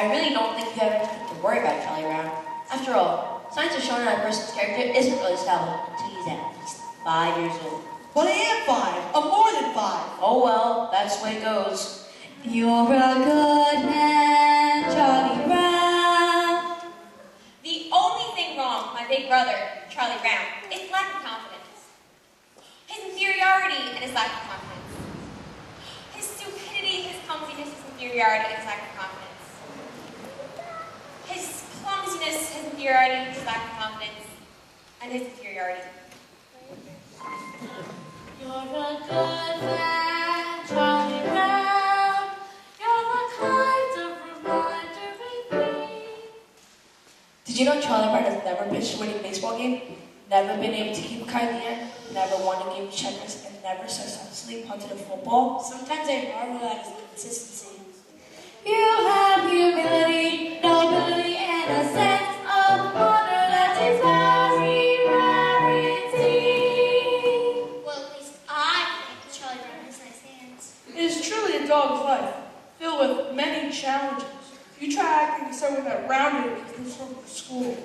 I really don't think you have anything to worry about, Charlie Brown. After all, science has shown that a person's character isn't really established until he's at least 5 years old. But I am 5. I'm more than 5. Oh well, that's the way it goes. You're a good man, Charlie Brown. The only thing wrong with my big brother, Charlie Brown, is lack of confidence. His inferiority and his lack of confidence. His stupidity, his clumsiness, his inferiority, and his lack of confidence. His clumsiness, his inferiority, his lack of confidence, and his inferiority. You're a good man, Charlie Brown. You're the kind of reminder we need. Did you know Charlie Brown has never pitched a winning baseball game, never been able to keep a kite in the air, never won a game of checkers, and never successfully punted a football? Sometimes I marvel at his consistency. You have humility, nobility, and a sense of honor that is very rarity. Well, at least I think Charlie Brown has nice hands. It is truly a dog's life, filled with many challenges. If you try acting somewhere that rounded, you can sort of school.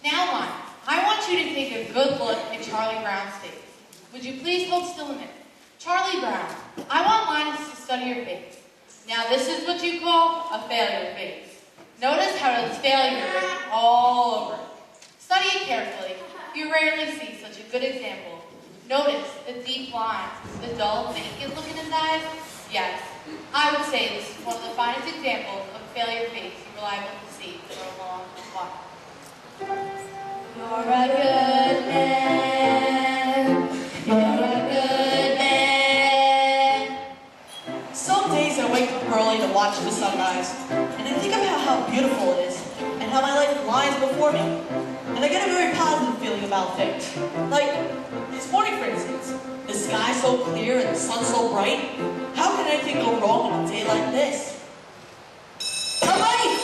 Now, Lon, I want you to take a good look at Charlie Brown's face. Would you please hold still a minute? Charlie Brown, I want Linus to study your face. Now, this is what you call a failure face. Notice how there's failure written all over it. Study it carefully. You rarely see such a good example. Notice the deep lines, the dull, vacant look in his eyes. Yes, I would say this is one of the finest examples of a failure face you're liable to see for a long while. You're a good man. You're a good man. Some days I wake up early to watch the sunrise, and I think about how beautiful it is, and how my life lies before me. And I get a very positive feeling about things. Like, this morning for instance, the sky's so clear and the sun's so bright. How can anything go wrong on a day like this? A life!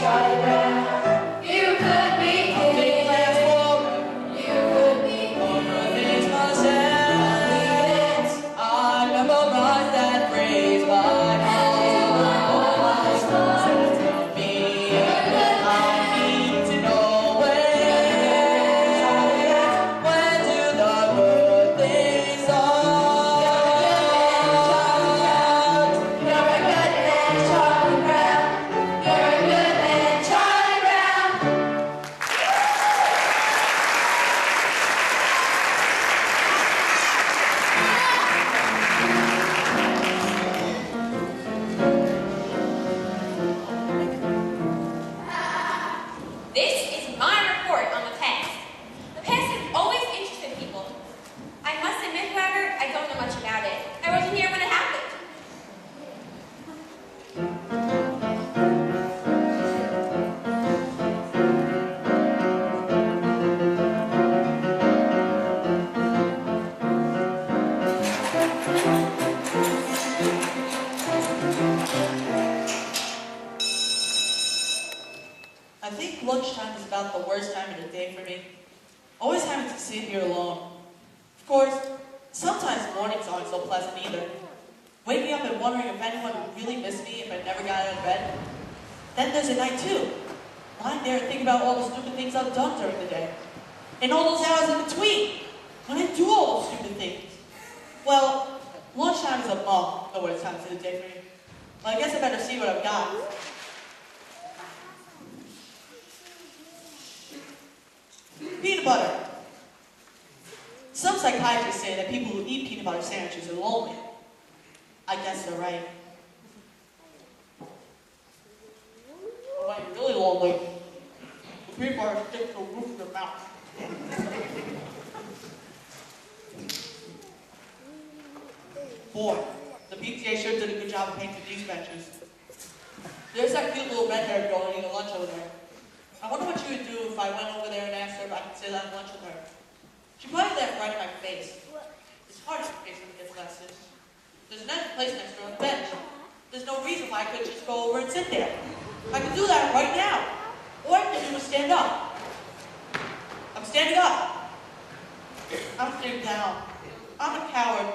Charlie Brown. think lunchtime is about the worst time of the day for me. Always having to sit here alone. Of course, sometimes mornings aren't so pleasant either. Waking up and wondering if anyone would really miss me if I never got out of bed. Then there's a night too. Lying there and thinking about all the stupid things I've done during the day. And all those hours in between, when I do all those stupid things. Well, lunchtime is among the worst times of the day for me. Well, I guess I better see what I've got. Peanut butter. Some psychiatrists say that people who eat peanut butter sandwiches are lonely. I guess they're right. But when you're really lonely, the peanut butter sticks to the roof of your mouth. Boy, the PTA sure did a good job of painting these benches. There's that cute little red-haired girl eating lunch over there. I wonder what she would do if I went over there and asked her if I could sit at lunch with her. She probably laughed right in my face. It's hard to face when it gets lessons. There's an empty place next door on the bench. There's no reason why I couldn't just go over and sit there. I could do that right now. All I have to do is stand up. I'm standing up. I'm sitting down. I'm a coward.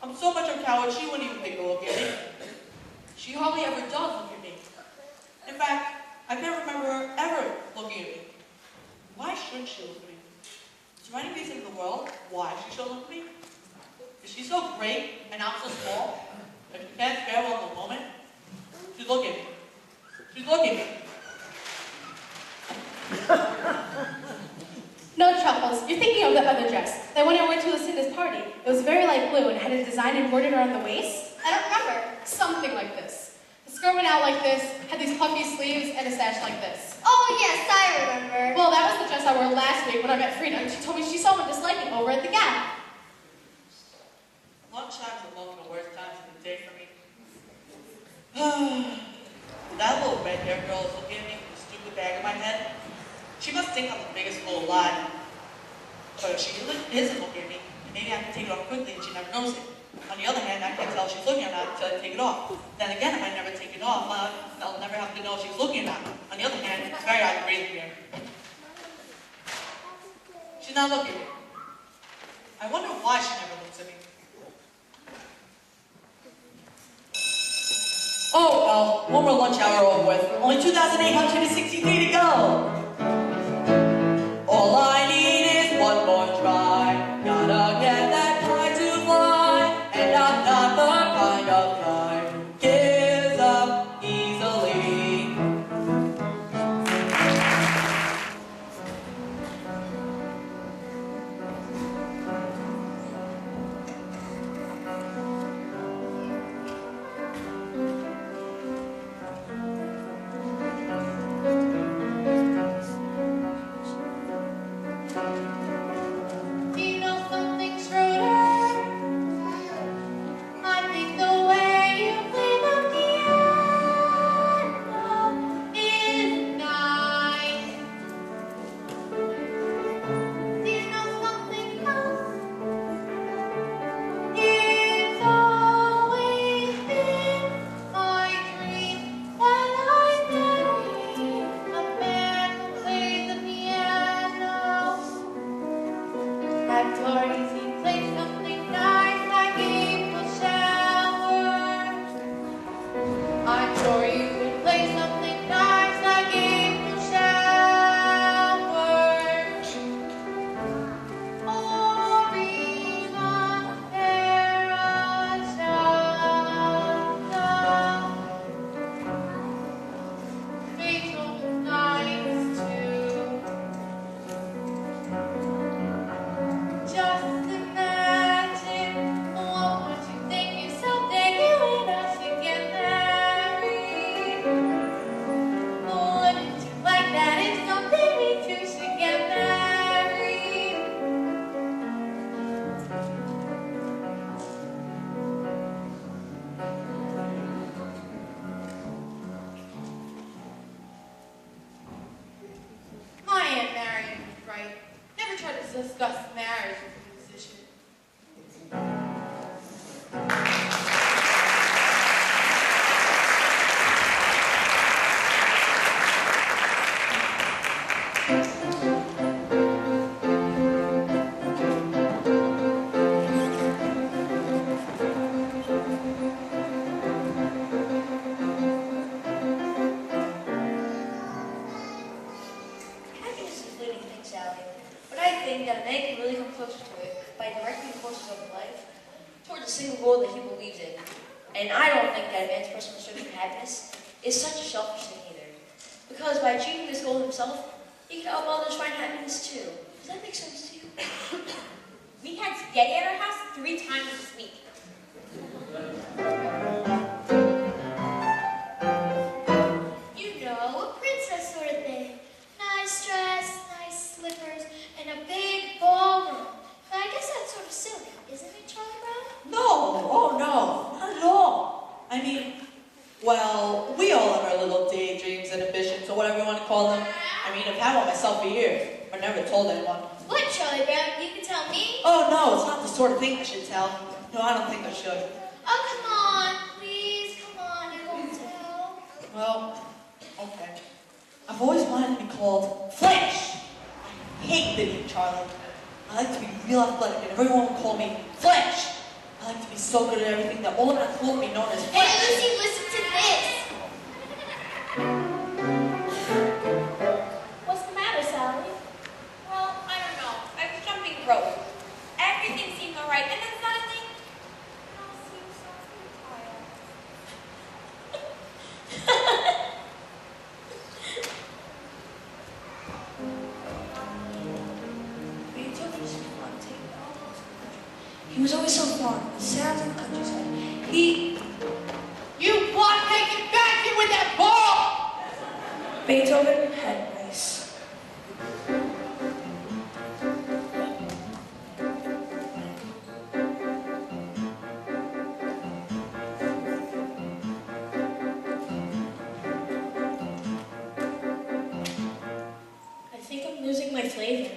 I'm so much of a coward she wouldn't even think to look at me. She hardly ever does look at me. In fact, I can't remember her ever looking at me. Why should she look at me? Is there any reason in the world why she should look at me? Is she so great and I'm so small that she can't spare one moment? She's looking at me. She's looking at me. No, Truffles, you're thinking of the other dress. That one I went to this party. It was very light blue and had a design embroidered around the waist. I don't remember. Something like this. The skirt went out like this, had these puffy sleeves, and a sash like this. Oh, yes, I remember. Well, that was the dress I wore last week when I met Frida, and she told me she saw one just like it over at the Gap. Lunchtime's among the worst times of the day for me. That little red-haired girl is looking at me with a stupid bag in my head. She must think I'm the biggest fool alive. But if she isn't looking at me, maybe I can take it off quickly and she never knows it. On the other hand, I can't tell if she's looking or not until I take it off. Then again, if I never take it off, I'll never have to know if she's looking or not. On the other hand, it's very hard to breathe here. She's not looking at me. I wonder why she never looks at me. Oh, well, one more lunch hour over with. Only 2,863 to go. All I need is one more try. Gotta get that kite to fly. And I'm not the kind of guy who gives up easily. Do you know something, Schroeder? I think the way you play the piano is nice. Do you know something else? It's always been my dream that I marry a man who plays the piano. At Dory's he plays something nice like April showers. I'm sure you would play something nice like April showers. Or primavera showers. Beethoven's nice too. Just imagine, what would you think if someday you and I should get married? Wouldn't you like that if someday we two should get married? My Aunt Marion was right. Never try to discuss marriage with a musician. think that a man can really come closer to it by directing the courses of life towards a single goal that he believes in. And I don't think that a man's personal search for happiness is such a selfish thing either. Because by achieving this goal himself, he can help others find happiness too. Does that make sense to you? We had spaghetti at our house 3 times this week. You know, a princess sort of thing. Nice dress, nice slippers, and a big ballroom. But I guess that's sort of silly, isn't it, Charlie Brown? No, oh no, not at all. I mean, well, we all have our little daydreams and ambitions, or whatever you want to call them. I mean, I've had one myself for years, but never told anyone. What, Charlie Brown? You can tell me. Oh no, it's not the sort of thing I should tell. No, I don't think I should. Oh, come on, please, come on, you won't tell. Well, okay. I've always wanted to be called Flash. I hate the name Charlie. I like to be real athletic, and everyone will call me Flash. I like to be so good at everything that all of my school will be known as Hey, Flash. Lucy, listen to this. What's the matter, Sally? Well, I don't know. I was jumping rope. Everything seemed alright, and then suddenly, it all seemed so futile. Beethoven used to be fun to take novels. He was always so fond of the sounds of the countryside. You plot taking back here with that ball! Beethoven had nice. I think I'm losing my flavor.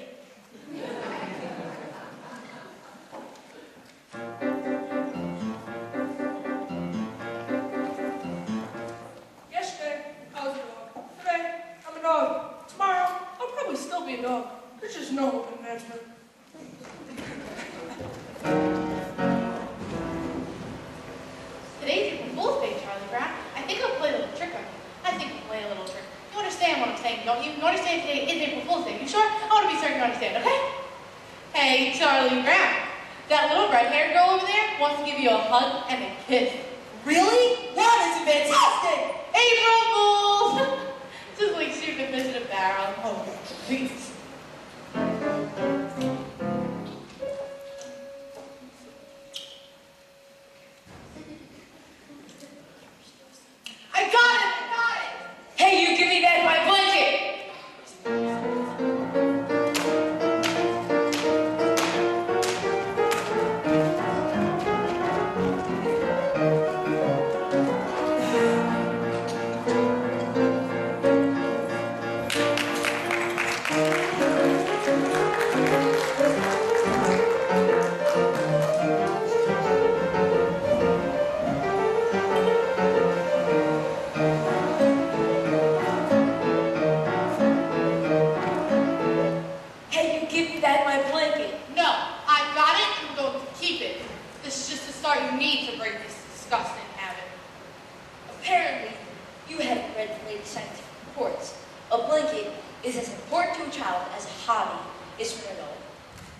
Yesterday, I was a dog. Today, I'm a dog. Tomorrow, I'll probably still be a dog. There's just no hope in management. Today's April Fool's Day, Charlie Brown. I think I'll play a little trick on you. I think we'll play a little trick. You understand what I'm saying, don't you? You understand today is April Fool's Day. You sure? I want to be certain you understand, okay? Hey, Charlie Brown. That little red-haired girl over there wants to give you a hug and a kiss. Really? That is fantastic! April Fools! Just like shooting a fish in a barrel. Oh, please. I got it! I got it! Hey, you give me back my blanket! Hey, you give me back my blanket! No, I got it and I'm going to keep it. This is just the start you need to break this disgusting habit. Apparently, you haven't read the latest scientific reports. A blanket is as important to a child as a hobby is for an adult.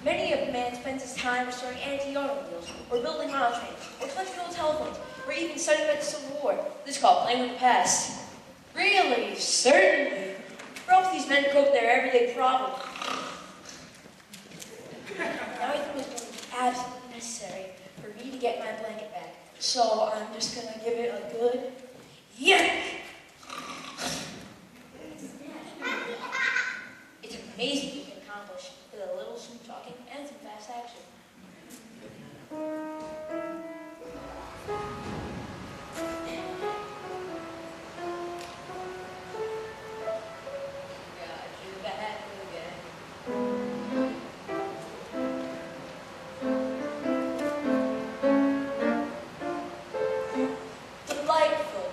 Many a man spends his time restoring antique automobiles, or building model trains, or collecting old telephones, or even studying about the Civil War. This is called playing with the past. Really? Certainly. For helps these men cope with their everyday problems. Now I think it's going to be absolutely necessary for me to get my blanket back. So I'm just going to give it a good yank. It's amazing what you can accomplish with a little smooth talking and some fast action. Got you back again. Delightful.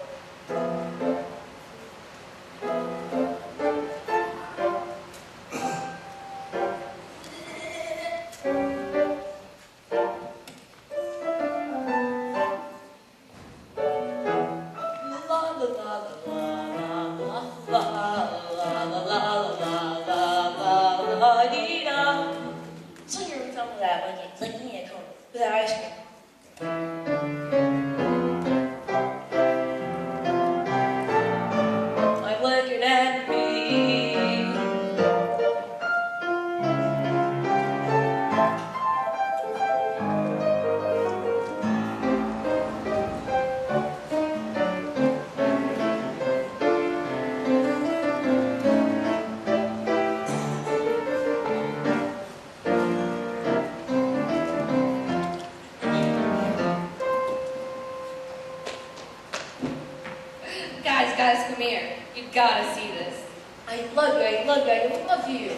gotta see this. I love you, I love you, I love you.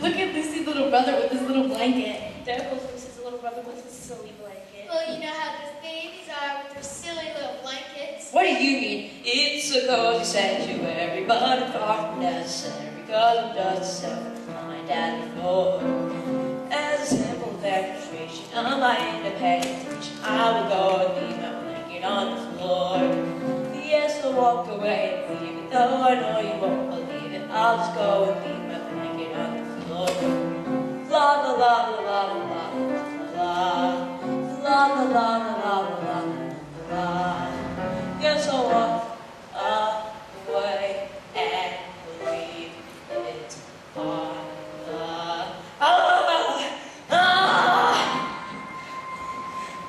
Look at Lucy's little brother with his little blanket. There goes Lucy's little brother with his silly blanket. Well, you know how those babies are with their silly little blankets. What do you mean? It's a cozy sanctuary, but it's far from necessary, because I'm just a self-reliant daddy for. As a simple demonstration of my independence, I will go and leave my blanket on the floor. Yes, I'll walk away and leave it, though I know you won't believe it. I'll just go and leave my blanket on the floor. La la la la la la la la la la la la la la. Yes, I'll walk away and leave it on the.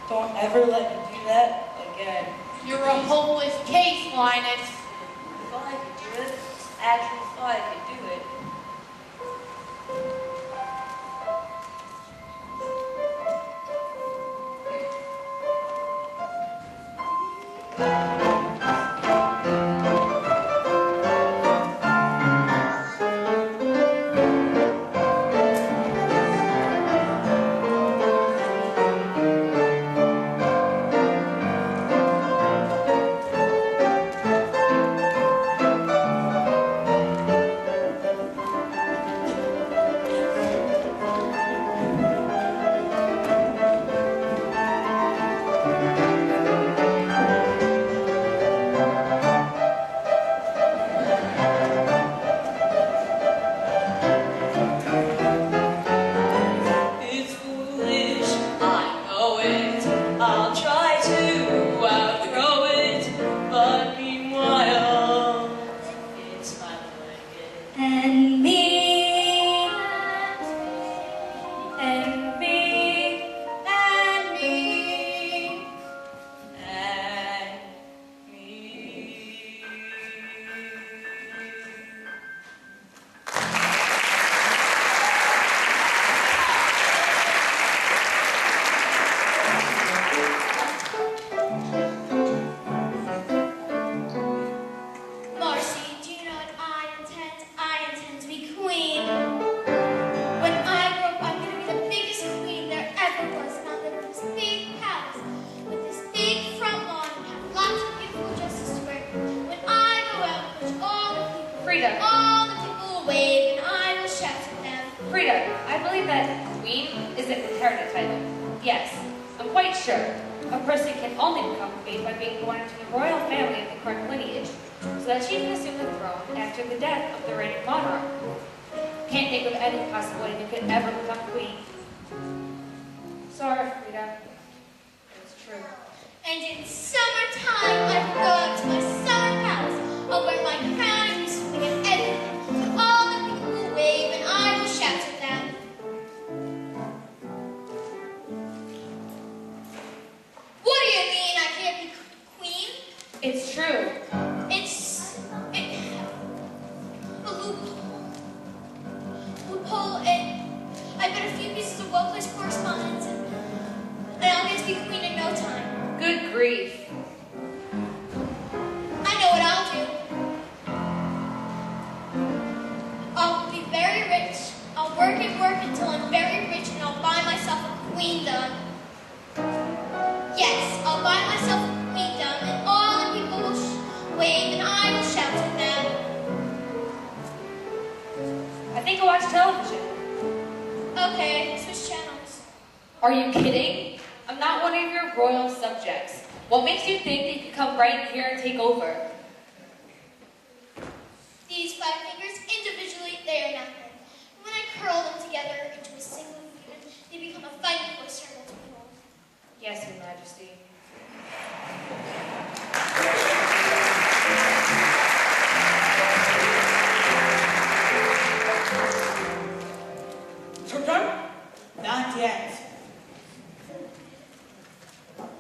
Don't ever let me do that again. You're a hopeless case, Linus. I thought I could do it. I actually thought I could do it. Are you kidding? I'm not one of your royal subjects. What makes you think they could come right in here and take over? These 5 fingers, individually, they are nothing. When I curl them together into a single unit, they become a fighting force for multiple people. Yes, Your Majesty. Sometime? Not yet.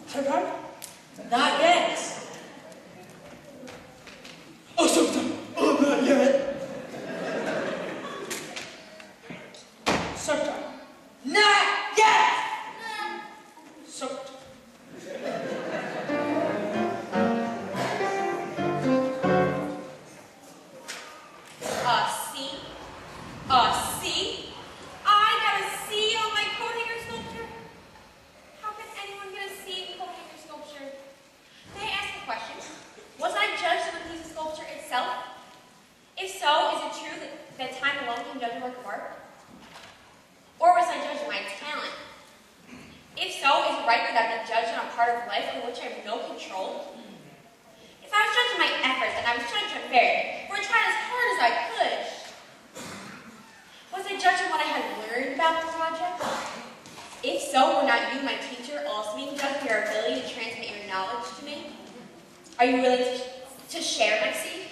Sometime? Not yet. Oh, sometime. Oh, not yet. Sometime. Not yet! Sometime. quality can judge a work of art? Or was I judging my talent? If so, is it right that I be judged on a part of life in which I have no control? If I was judging my efforts, then I was judged unfairly, for I tried as hard as I could. Was I judging what I had learned about the project? If so, were not you, my teacher, also being judged for your ability to transmit your knowledge to me? Are you willing to share my seed?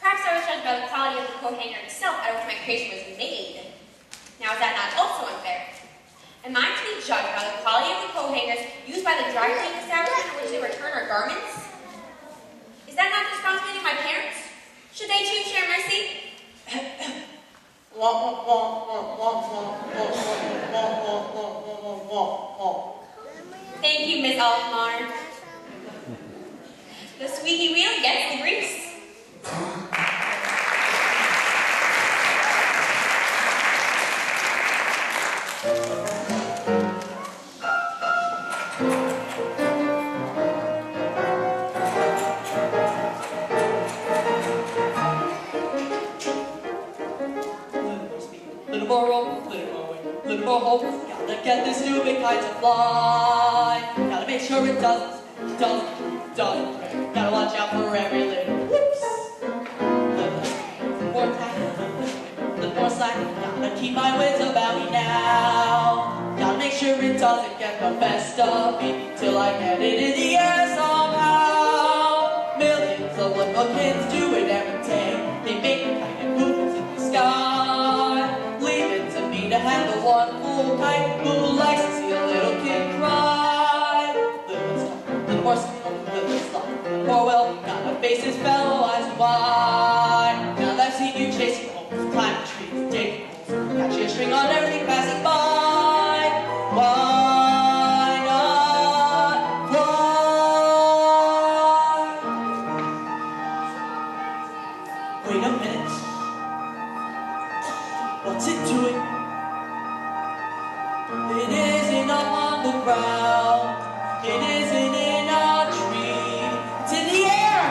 Perhaps I was judged by the quality of the coat hanger itself out of which my creation was made. Now, is that not also unfair? Am I to be judged by the quality of the coat hangers used by the dry cleaning establishment in which they return our garments? Is that not the responsibility of my parents? Should they too share my seed? Thank you, Miss Alkmaar. The squeaky wheel gets the grease. Little more roll, little more wing, little more hope. Gotta get this stupid kite to fly. Gotta make sure it doesn't. Gotta watch out for every little whoops. Little more tack, little more slack. Gotta keep my wits about me now. Gotta make sure it doesn't get the best of me till I get it in the air somehow. Millions of little kids do it every day. They make tiny movements in the sky. Leave it to me to handle one fool kite who likes to see a little kid cry. Little more slow, little slow, more well. Gotta face his fellow eyes wide. Now that I've seen you chasing homes, climbing trees, digging holes, catching a string on everything passing by. Why not fly? Wait a minute. What's it doing? It isn't up on the ground. It isn't in a tree. It's in the air.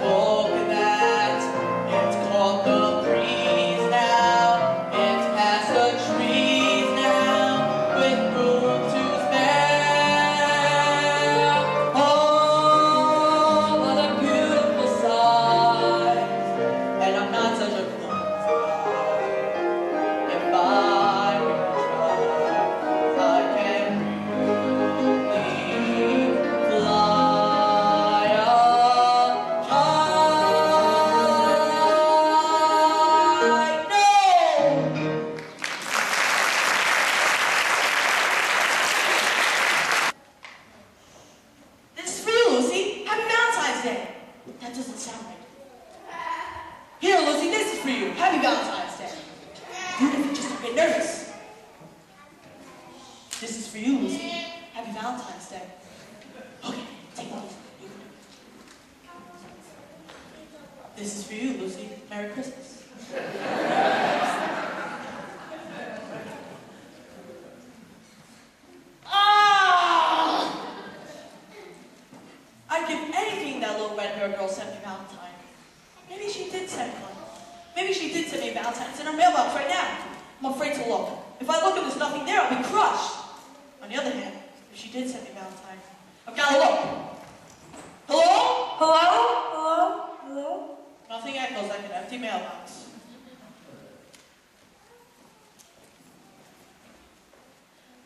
Look at that. It's caught the breeze now. It's past the trees now with room to spare. Oh, what a beautiful sight. And I'm not such a clumsy guy. If I really try, I can really fly up high. No! This is for you, Lucy. Happy Valentine's Day. That doesn't sound right. Here, Lucy, this is for you. Happy Valentine's Day. Even if you just a bit nervous. This is for you, Lucy. Happy Valentine's Day. Okay, take these. This is for you, Lucy. Merry Christmas. Ah! I'd give anything that little red-haired girl sent me Valentine. Maybe she did send one. Maybe she did send me Valentine. It's in her mailbox right now. I'm afraid to look. If I look and there's nothing there, I'll be crushed. On the other hand, if she did send me Valentine, I've got to look. Hello? Hello? Hello? Hello? Nothing echoes like an empty mailbox.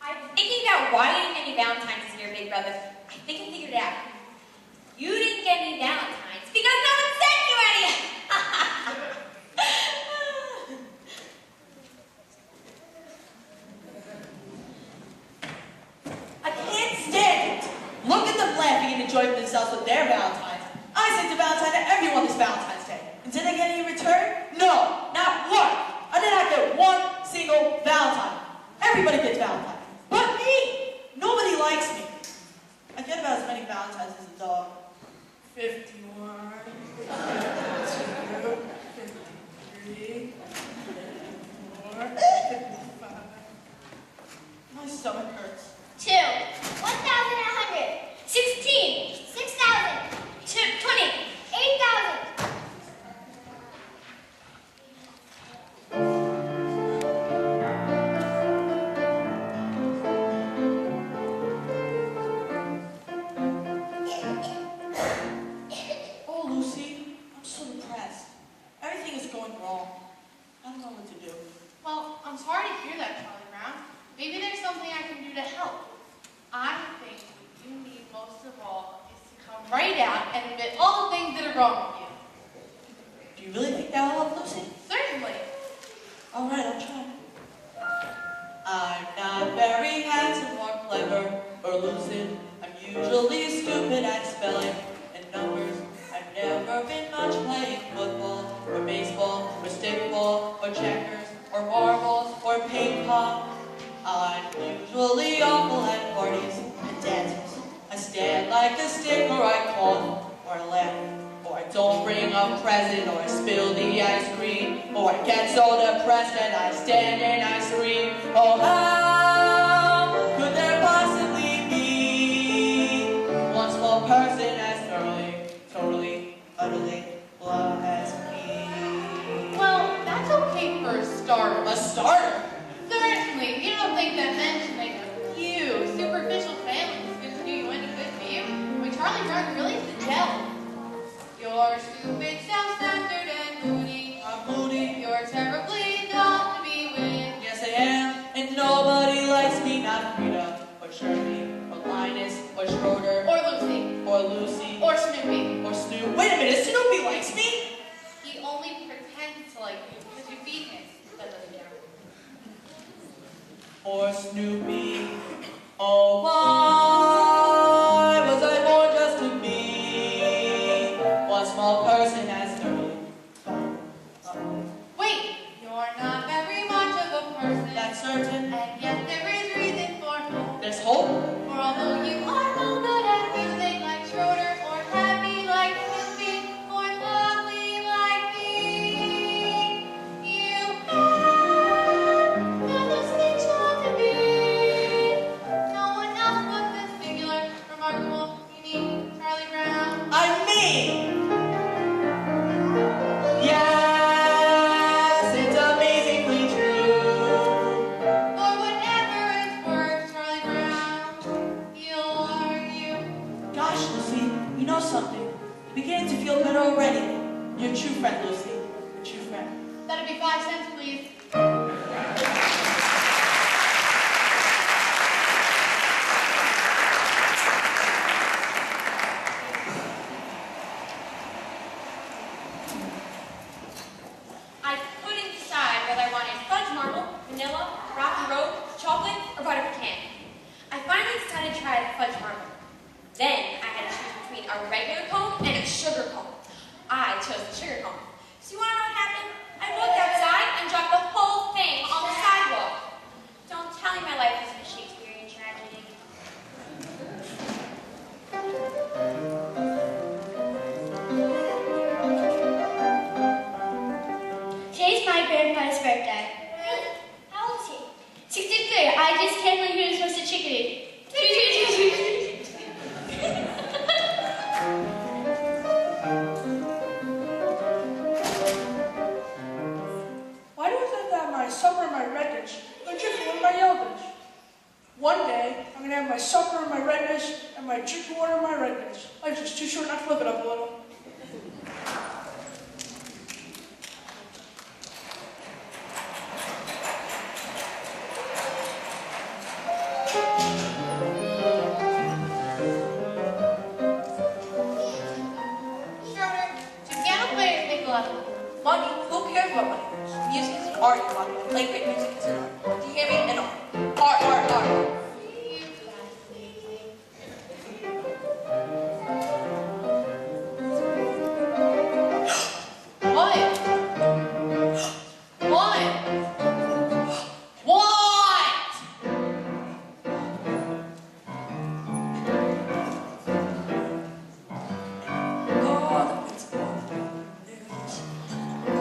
I've been thinking about why you didn't get any Valentines this year, big brother. I think I figured it out. You didn't get any Valentines because no one sent you any! I can't stand it. Look at them laughing and enjoying themselves with their Valentines. I sent a Valentine to everyone this Valentine's Day. And did I get any in return? No, not one. I did not get one single Valentine. Everybody gets Valentine. But me! Nobody likes me. I get about as many Valentines as a dog. 51, 52, 53, 54, 55. My stomach hurts. 2, 1,100, 16, 6,000, 20, 8,000. wrong. I don't know what to do. Well, I'm sorry to hear that, Charlie Brown. Maybe there's something I can do to help. I think what you need most of all is to come right out and admit all the things that are wrong with you. Do you really think that'll help, Lucy? Certainly. All right, I'll try. I'm not very handsome or clever or lucid. I'm usually stupid at spelling and numbers. I've never been much playing football or baseball or stickball or checkers or marbles or ping pong. I'm usually awful at parties and dances. I stand like a stick, or I cough, or I laugh, or I don't bring a present, or I spill the ice cream, or I get so depressed that I stand and I scream. Oh, how could there possibly be one small person as totally, utterly blah as me? Well, that's okay for a starter. A starter? Certainly. You don't think that mentioning a few superficial failings is going to do you any good, do you? I mean, Charlie Brown really is the gel. You're stupid, self-centered, and moody. I'm moody. You're terribly not to be with. Yes, I am. And nobody likes me, not Frida, or Shirley, or Linus, or Schroeder, Or Lucy. or Lucy, Or Snoopy. or Snoop. Wait a minute, Snoopy likes me? He only pretends to like you because you feed him. That doesn't count. Or Snoopy. Oh, why was I born just to be one small person as thoroughly? Wait, you're not very much of a person. That's certain. And yet there is reason for hope. There's hope. For although you are no good at music like Schroeder, or happy like Snoopy, or lovely like me, you have other things you want to be. No one else but this singular, remarkable, unique Charlie Brown. I'm me. Yes, it's amazingly true. For whatever it's worth, Charlie Brown, you're you. Gosh, Lucy, you know something? I'm beginning to feel better already. You're a true friend, Lucy. You're a true friend. That'd be 5 cents, please. I couldn't decide whether I wanted fudge marble, vanilla, rocky road, chocolate, or butter pecan. I finally decided to try the fudge marble. Then I had to choose between a regular cone and a sugar cone. I chose the sugar cone. So you want to know what happened? I looked outside and dropped the whole thing on the sidewalk. Don't tell me my life is a Shakespearean tragedy. Today's my grandpa's birthday. How old is he? 63. I just can't believe he was supposed to chickadee. Why do I think that my supper and my red dish are chicken and my yellow dish? One day, I'm gonna have my supper and my red dish and my chicken water and my red dish. Life's just too short not to flip it up a little. Schroeder, to piano players make love. Money, who cares about money? Music is an art, money. Like great music is an art. Do you hear me? An art. Art, art, art. What? What? What?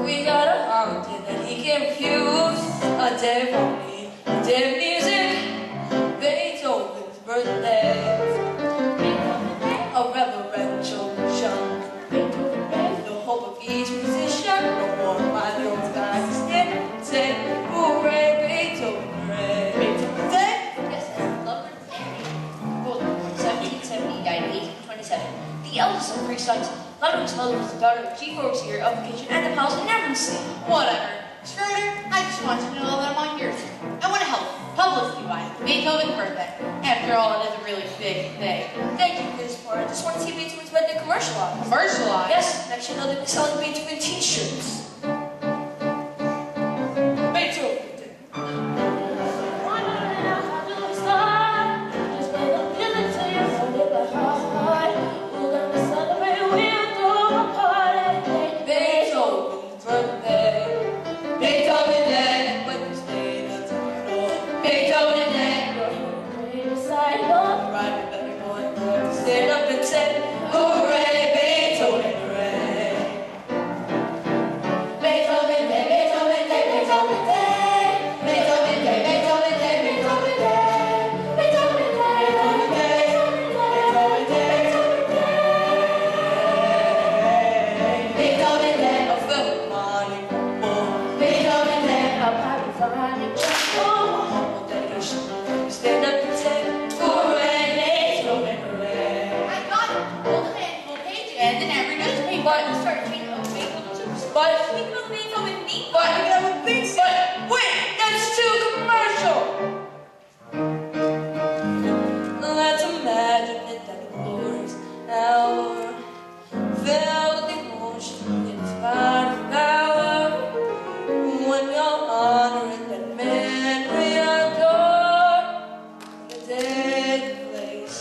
We got a mountain that he can refuse. A day for me, a day of music. Beethoven's birthday. A reverential shun. The hope of each musician. No more by those guys to stand and say, hooray, Beethoven, hooray. Beethoven's Day? Yes, and Lover Born 1770, died 1827. The eldest of 3 sons, Let me tell you the daughter of the chief overseer of the kitchen and the palace and everything. Whatever. Schroeder, I just want you to know that I'm on your team. I want to help publicity-wise Beethoven's birthday. After all, it is a really big day. Thank you for this part. I just want to see Beethoven's birthday commercialized. Commercialized? Yes, next you know they'll be selling Beethoven t-shirts. Beethoven. Beethoven's birthday. Beethoven Day. Wednesday, that's tomorrow. Beethoven Day. Right, everyone. Stand up and say, hooray, Beethoven, hooray. Beethoven Day, Beethoven Day, Beethoven Day. Beethoven Day, Beethoven Day, Beethoven Day. Beethoven Day, Beethoven Day, Beethoven Day. Beethoven Day, a Philharmonic boom. Beethoven Day, a polyphonic boom. Dedication. Stand up and say, hooray, Beethoven, hooray. I got it. Hold the manual pages in every newspaper. But, Start tweeting about Beethoven. but, Speaking of Beethoven theme, but, you can have a big but, wait, that's too commercial. Let's imagine it that the glorious hour, filled with emotion, inspired power, when we all honor that man we adore, the dead place,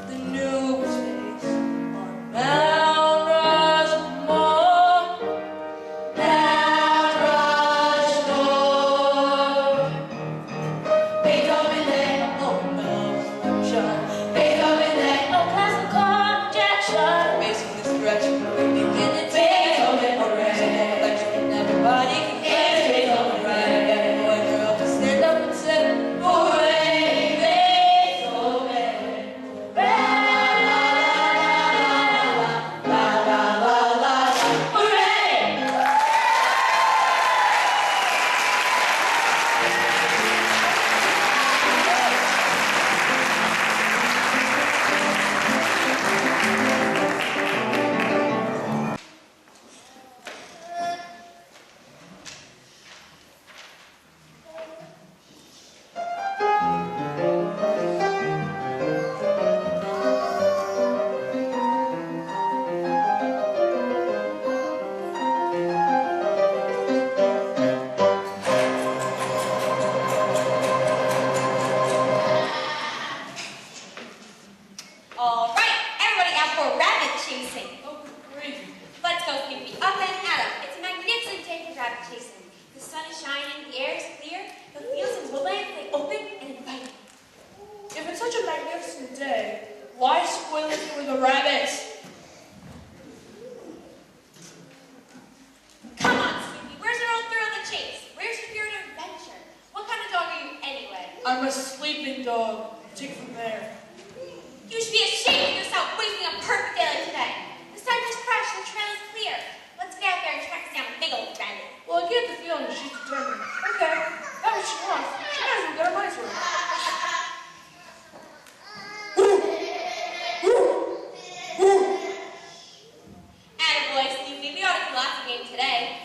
the new face, on Mount Rushmore, Mount Rushmore. Beethoven Day, oh no, Beethoven Day, oh classical objection. Facing this direction, we begin to Beethoven, hooray. Lecturing everybody can hear Beethoven, hooray. Every boy and girl just stand up and say, hooray, Beethoven. La la la la la, hooray. all right, everybody out for rabbit chasing. Oh, crazy. Let's go, Snoopy. Up and at 'em. It's a magnificent day for rabbit chasing. The sun is shining, the air is clear, the fields and woodlands lay open and inviting. If it's such a magnificent day, why spoil it for the rabbits? Come on, Snoopy. Where's our old thrill of the chase? Where's your spirit of adventure? What kind of dog are you anyway? I'm a sleeping dog. Take it from there. You should be ashamed of yourself wasting a perfect day like today. The sun is fresh, the trail is clear. Let's get out there and track down a big old rabbit. Well, I get the feeling she's determined. Okay, that's what she wants. She might as well get her money's worth. Attaboy, Snoopy. We ought to philosophy game today.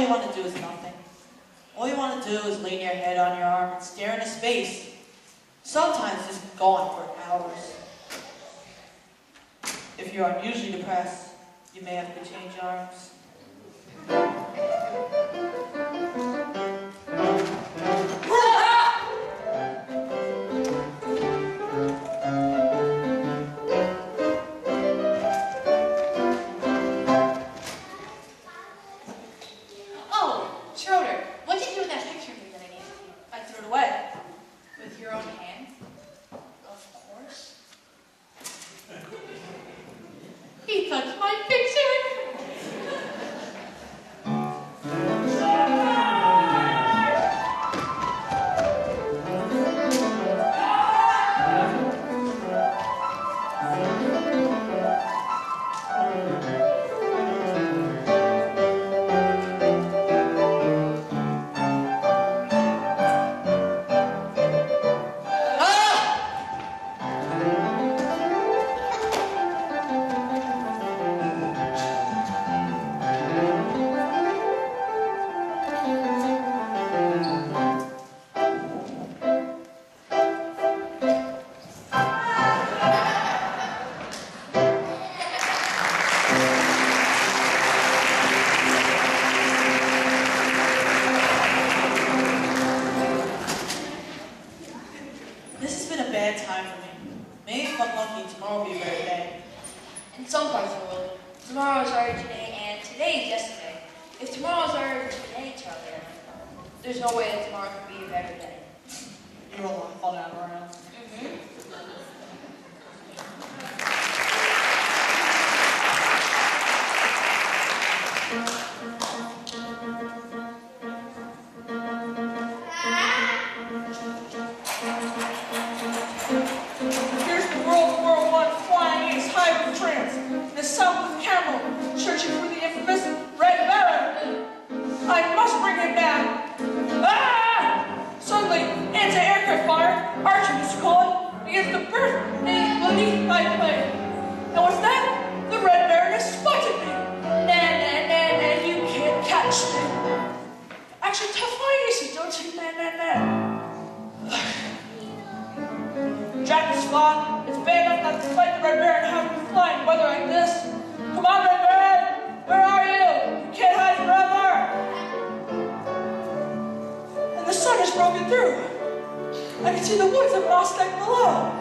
you want to do is nothing. All you want to do is lean your head on your arm and stare into space. Sometimes this can go on for hours. If you're unusually depressed, you may have to change arms. Oh, Schroeder, what'd you do with that picture of me that I gave you? I threw it away. With your own hand? Of course. He touched my picture! This has been a bad time for me. Maybe if I'm lucky, tomorrow will be a better day. In some parts of the world, tomorrow is already today and today is yesterday. If tomorrow is already today, Charlie, there's no way that tomorrow can be a better day. You're a lot of fun out around. Here's the World War I flying ace high with trance. The South with camel, searching for the infamous Red Baron. I must bring him back. Ah! Suddenly, anti-aircraft fire, Archer used to call it, begins to burst a bloody high plane. And what's that? The Red Baron has spotted me. Nah, you can't catch me. Actually, tough flying aces don't say nah. Jack is flying. It's bad enough not to fight the Red Baron and have him flying weather like this. Come on, Red Baron! Where are you? You can't hide forever! And the sun has broken through. I can see the woods of Mostek below.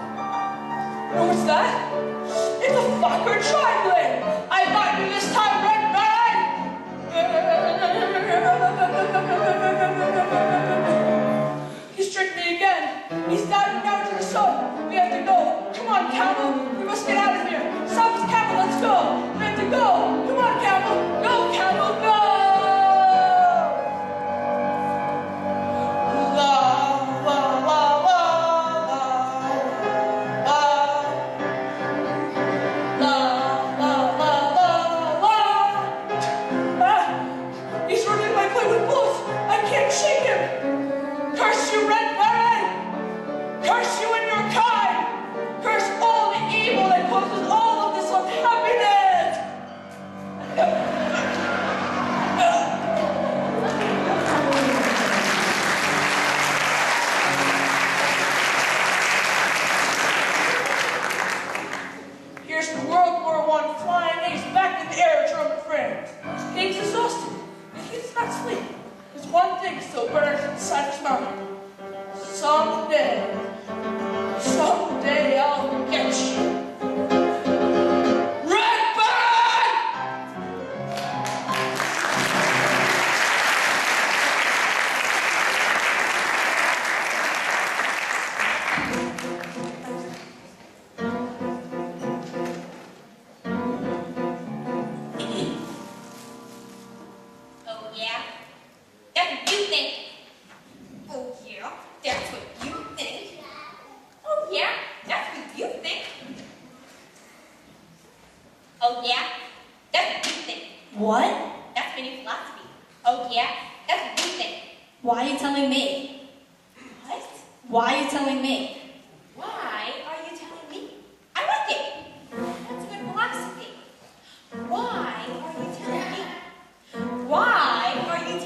And what's that? It's a Fokker tri-blade! I got you this time, Red Baron! He's tricked me again. He's diving down to the sun. We have to go. Come on, Camel. We must get out of here. South Camel, let's go. We have to go. Come on, Camel. Go, Camel, go! La, la, la, la, la, la, la, la, la. Ah, he's running my plane with bullets. I can't shake him. Curse you, Red Baron! Curse you and your kind! Curse all the evil that causes all of this unhappiness! Here's the World War I flying ace back in the aerodrome in France. He's exhausted, but he does not sleep. There's one thing still burns inside his mind. Someday I'll get you. Red Baron! Oh, yeah? That's what you think. Oh, yeah? That's what you think. Oh, yeah? That's what you think. Oh, yeah? That's what you think. What? That's my new philosophy. Oh, yeah? That's what you think. Why are you telling me? What? Why are you telling me? Why are you telling me? I like it. That's a good philosophy. Why are you telling me? Why are you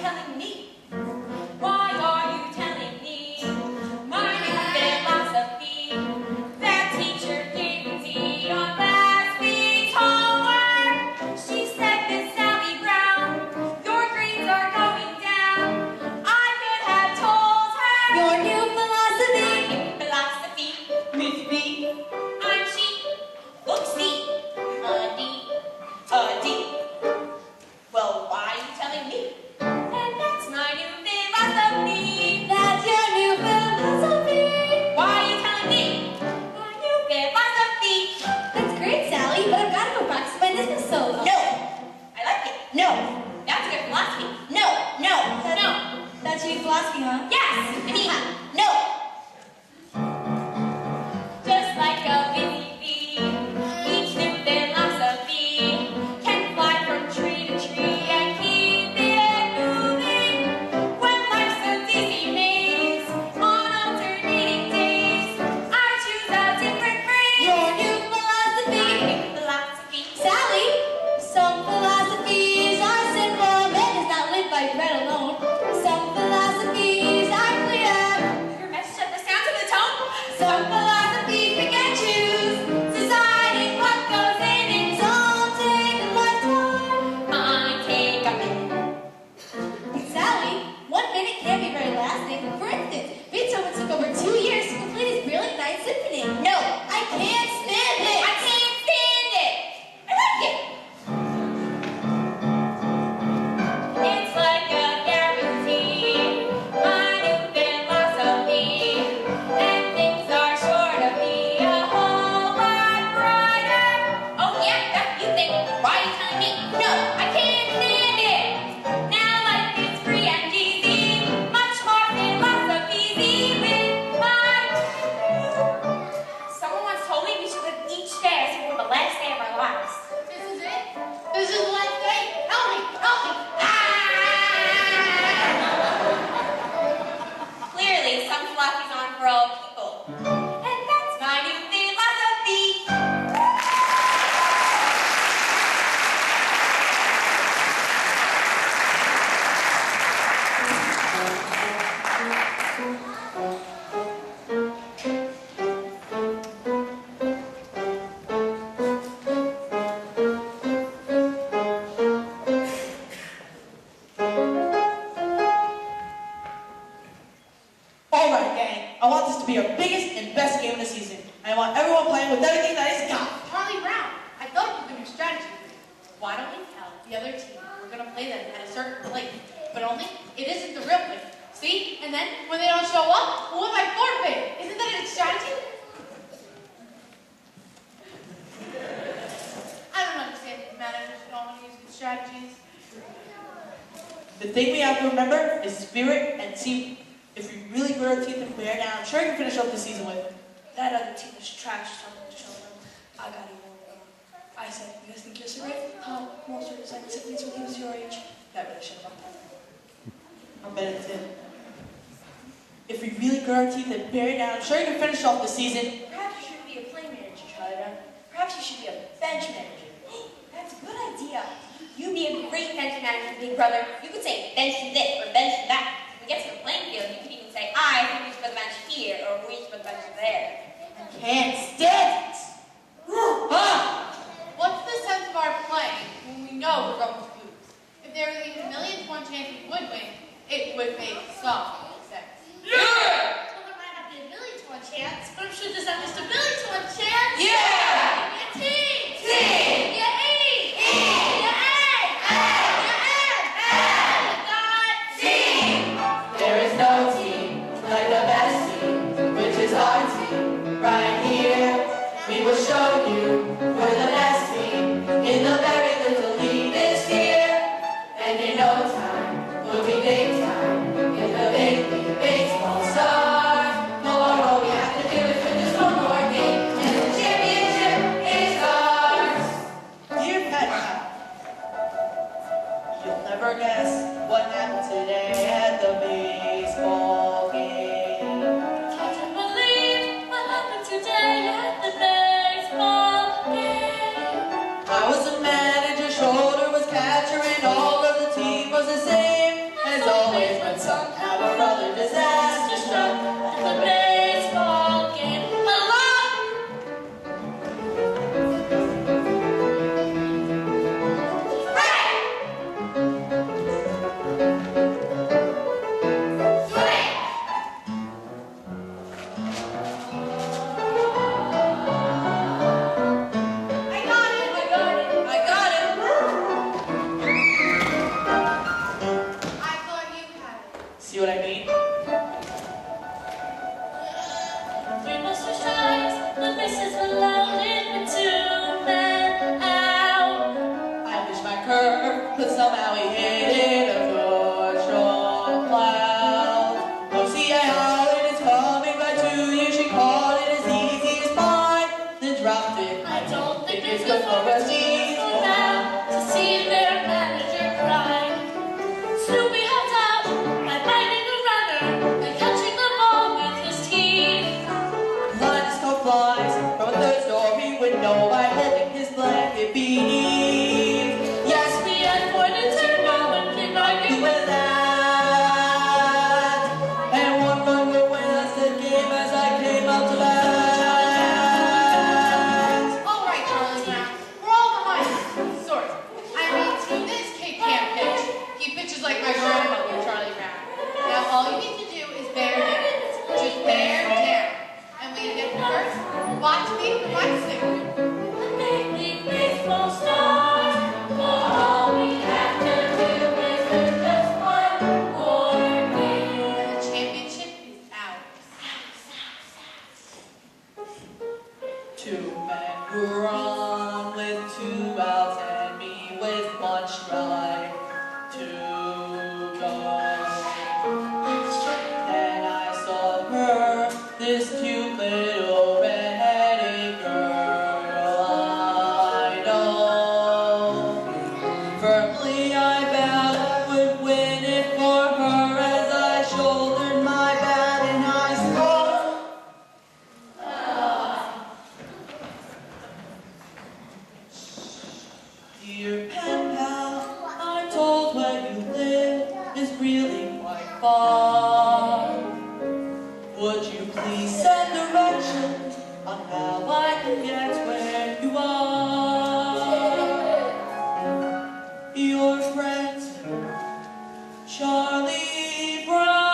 to be our biggest and best game of the season. I want everyone playing with everything that he's got. Charlie Brown, I thought of a new strategy. Why don't we tell the other team we're going to play them at a certain place, but only it isn't the real place. See? And then when they don't show up, what if I forfeit? Isn't that a strategy? I don't understand these managers who don't want to use good strategies. The thing we have to remember is spirit and team. If we really grit our teeth and play down, I'm sure we can finish up the season with it. That other team is trash, something to show them. I got even more. I said, you guys think you're so great? Huh? Most of the time, except when he was your age. That really should have done. I'm better than Tim. If we really grit our teeth and bear down, I'm sure we can finish off the season. Perhaps you shouldn't be a play manager, Charlie Brown. Perhaps you should be a bench manager. That's a good idea. You'd be a great bench manager, big brother. You could say bench this or bench that. When we get to the playing field, you could even say, I think we should put the bench here or we should put the bench there. I can't stand it! What's the sense of our playing when we know we're going to lose? If there was even a million to one chance we would win, it would make some sense. Well, there might not be a million to one chance, but I'm sure there's at least a billion to one chance. Yeah! Yeah, team! Team! Yeah, E! Yeah, A! Yeah, God! There is no team like the best team, which is our team. Right here, we will show you we're the best team in the very little league this year. And in no time, we'll be big time in the big league baseball star. No more, all we have to do is win just one more game, and the championship is ours. Dear Pet Pal, you'll never guess what happened today at the baseball game. Can't believe what happened today at the baseball game. I was the manager, shoulder was catcher, and all of the team was the same. As always, but somehow or other, disaster struck At the baseball game. Hello? I thought you had it. See what I mean? We must rejoice. The bases were loaded with 2 men out. I wish my curve, but somehow he hit it a good strong cloud. Oh, see, I hollered, it's coming right to you. She caught it as easy as mine, then dropped it. I don't think it's good for a team now to see their manager cry. Snoopy helped out by biting a runner and catching the ball with his teeth. Linus caught flies from a third-story window by holding his blanket beneath. Yes, We had 4 to turn now and can argue with with that. And one run will win us the game as I came up to bat. All right, Charlie Brown. We're all behind you. Sort of. I mean, this kid can't pitch. He pitches like my grandmother, Charlie Brown. Now, all you need to do is bear down. Just bear down. And when you get the first, watch me for my signal. the big league baseball star. All we have to do is win just one more game. And the championship is ours. 2 men were on with 2 outs and me with 1 strike to go. Then I saw her, this cute little red-headed girl I know. Firmly I vowed I would win it for her as I shouldered my bat and I spoke. Dear pen pal, I'm told where you live is really quite far. Would you please send directions on how I can get where you are? Your friend, Charlie Brown.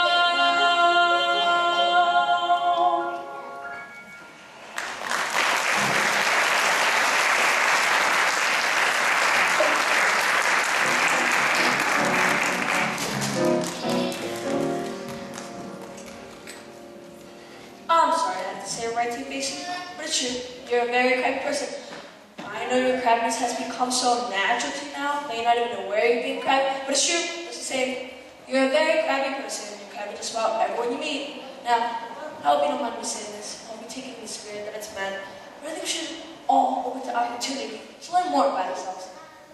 crabbiness has become so natural to you now that you're not even aware you're being crabby. But it's true. It's the same. You're a very crabby person. You're crabby just about everyone you meet. Now, I hope you don't mind me saying this. I hope you're taking the spirit that it's meant. But I think we should all open to opportunity to learn more about ourselves.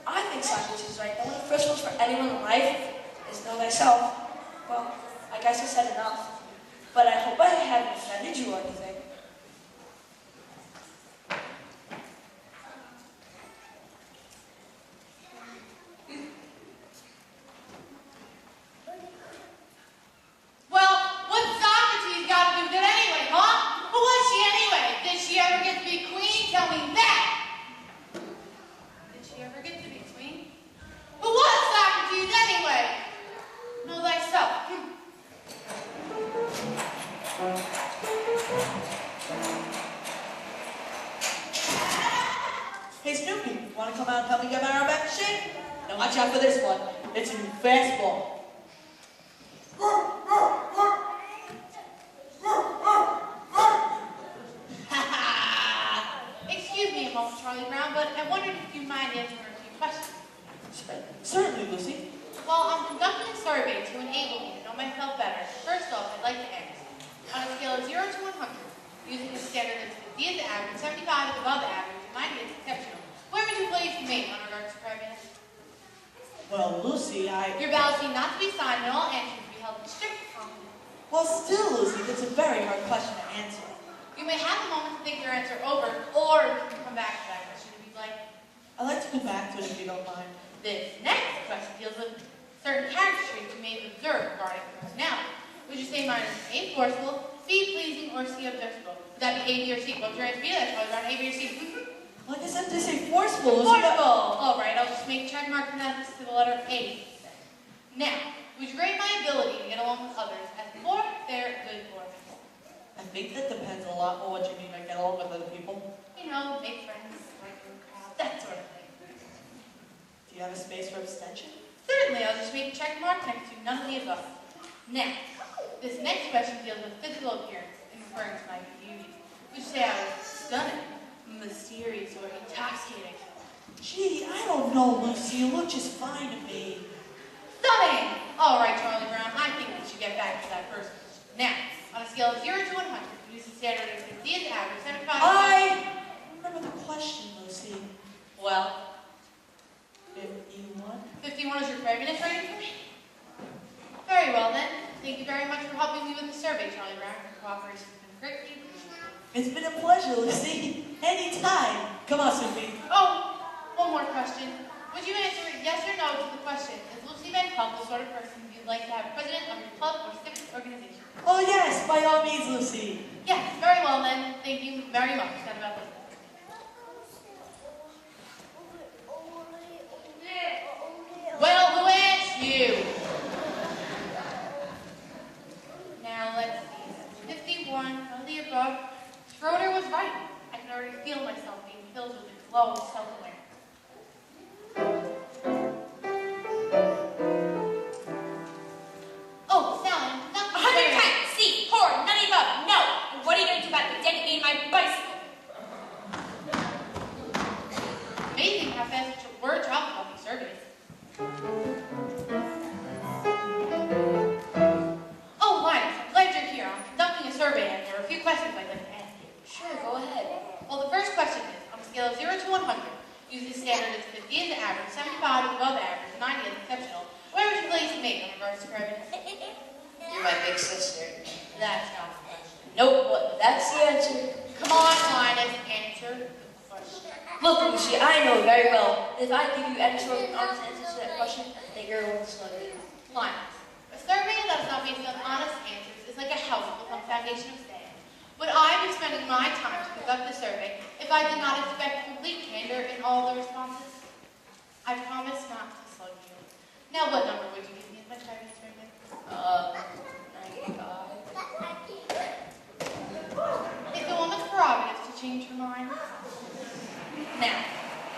I think Socrates is right that one of the first rules for anyone in life is know thyself. Well, I guess I said enough. But I hope I haven't offended you or anything. Well, what's Socrates got to do with it anyway, huh? Who was she anyway? Did she ever get to be queen? Tell me that! Did she ever get to be queen? Who was Socrates anyway? Know thyself. Hey Snoopy, want to come out and help me get my arm back in shape? Now watch out for this one. It's a new fastball. Excuse me a moment, Charlie Brown, but I wondered if you'd mind answering a few questions. Certainly, Lucy. Well, I'm conducting a survey to enable me to know myself better. First off, I'd like to ask, on a scale of 0 to 100, using a standard that's 50 as the average, 75 is above the average, and 90 is exceptional, where would you place me on regards to crabbiness? Well, Lucy, Your ballots need not to be signed, and all answers will be held in strict confidence. Well, still, Lucy, that's a very hard question to answer. You may have a moment to think your answer over, or you can come back to that question if you'd like. I'd like to come back to it if you don't mind. This next question deals with certain character traits you may have observed regarding personality. Would you say mine is A, forceful, B, pleasing, or C, objectionable? Would that be A, B, or C? What would your answer be? That's probably around A, B, or C. Like I said, they say forceful. Forceful! Alright, I'll just make a check mark from that to the letter A. Now, would you rate my ability to get along with others as poor, fair, good, or mixed? I think that depends a lot on what you mean by get along with other people. You know, make friends, like your crowd, that sort of thing. Do you have a space for abstention? Certainly, I'll just make a check mark next to none of the above. Now, this next question deals with physical appearance in referring to my beauty. Would you say I was stunning, mysterious, or intoxicating? Gee, I don't know, Lucy. You look just fine to me. Stunning! Alright, Charlie Brown, I think we should get back to that first question. Now, on a scale of 0 to 100, use the standard of 50 as average, 75 I remember the question, Lucy. Well, 51? 51 is your crabbiness rating for me? Very well then. Thank you very much for helping me with the survey, Charlie Brown. Your cooperation has been greatly appreciated. It's been a pleasure, Lucy. Anytime. Come on, Sophie. Oh, one more question. Would you answer yes or no to the question, is Lucy Van Pump the sort of person you'd like to have president of your club or civic organization? Oh, yes, by all means, Lucy. Yes, very well then. Thank you very much. That about this. Well, who asked you? Now, let's see. 51, none of the above. Schroeder was right. I can already feel myself being filled with a glow of self-awareness. Oh, Sally, not 100 times. C. Poor. None of the above. No. And what are you going to do about the dent in my bicycle? Amazing how fast your word travel about these surveys. Oh, Linus, I'm glad you're here. I'm conducting a survey and there are a few questions I'd like to ask you. Sure, go ahead. Well, the first question is, on a scale of 0 to 100, use the standard as 50 as the average, 75 is above average, 90 is exceptional. Where would you place me in regards to crabbiness? You're my big sister. That's not the question. Nope, but that's the answer. Come on, Linus, answer the question. Look, Lucy, I know very well that if I give you any sort of honest answer to that question, that you're going to study. Linus, a survey that's not based on honest answers is like a house built on a foundation of sand. Would I be spending my time to conduct the survey if I did not expect complete candor in all the responses? I promise not to slug you. Now, what number would you give me as my crabbiness rating? 95. It's a woman's prerogative to change her mind. Now,